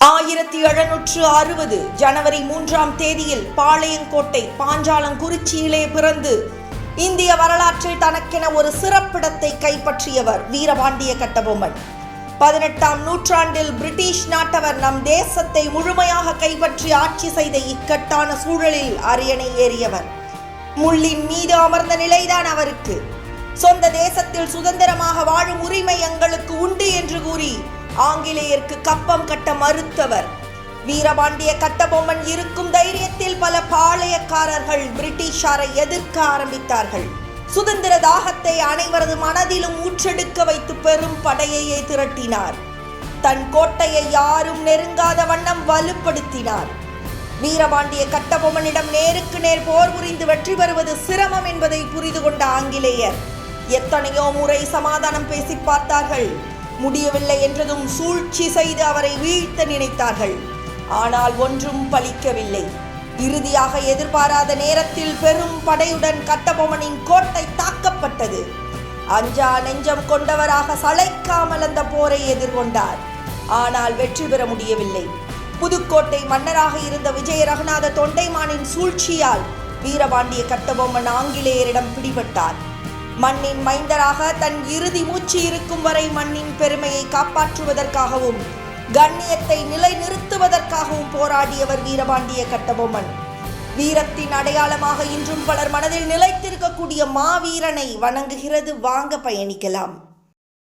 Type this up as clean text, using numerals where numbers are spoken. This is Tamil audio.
1760 ஜனவரி 3ஆம் தேதியில் பாளையங்கோட்டை பாஞ்சாலங்குறிச்சியிலே பிறந்து இந்திய வரலாற்றில் தனக்கென ஒரு சிறப்பிடத்தை கைப்பற்றியவர் வீரபாண்டிய கட்டபொம்மன். 18ஆம் நூற்றாண்டில் பிரிட்டிஷ் நாட்டவர் நம் தேசத்தை முழுமையாக கைப்பற்றி ஆட்சி செய்த இக்கட்டான சூழலில் அரியணை ஏறியவர். முள்ளின் மீது அமர்ந்த நிலைதான் அவருக்கு. சொந்த தேசத்தில் சுதந்திரமாக வாழும் உரிமை எங்களுக்கு உண்டு என்று கூறி ஆங்கிலேயருக்கு கப்பம் கட்ட மறுத்தவர். வீரபாண்டிய கட்டபொம்மன் இருக்கும் தைரியத்தில் பல பாளையக்காரர்கள் பிரிட்டிஷாரை எதிர்க்க ஆரம்பித்தார்கள். சுதந்திர தாகத்தை அனைவரது மனதிலும் ஊற்றெடுக்க வைத்து பெரும் படையையே திரட்டினார். தன் கோட்டையை யாரும் நெருங்காத வண்ணம் வலுப்படுத்தினார். வீரபாண்டிய கட்டபொம்மனிடம் நேருக்கு நேர் போர் புரிந்து வெற்றி பெறுவது சிரமம் என்பதை புரிந்து கொண்ட ஆங்கிலேயர் எத்தனையோ முறை சமாதானம் பேசி பார்த்தார்கள். முடியவில்லை என்றதும் சூழ்ச்சி செய்து அவரை வீழ்த்த நினைத்தார்கள். ஆனால் ஒன்றும் பலிக்கவில்லை. இறுதியாக எதிர்பாராத நேரத்தில் பெரும் படையுடன் கட்டபொம்மனின் கோட்டை தாக்கப்பட்டது. அஞ்சா நெஞ்சம் கொண்டவராக சளைக்காமல் அந்த போரை எதிர்கொண்டார். ஆனால் வெற்றி பெற முடியவில்லை. புதுக்கோட்டை மன்னராக இருந்த விஜய ரகுநாத தொண்டைமானின் சூழ்ச்சியால் வீரபாண்டிய கட்டபொம்மன் ஆங்கிலேயரிடம் பிடிபட்டார். மண்ணின் மைந்தராக தன் இறுதி மூச்சு இருக்கும் வரை மண்ணின் பெருமையை காப்பாற்றுவதற்காகவும் கண்ணியத்தை நிலைநிறுத்துவதற்காகவும் போராடியவர் வீரபாண்டிய கட்டபொம்மன். வீரத்தின் அடையாளமாக இன்றும் பலர் மனதில் நிலைத்திருக்கக்கூடிய மாவீரனை வணங்குகிறது. வாங்க பயணிக்கலாம்.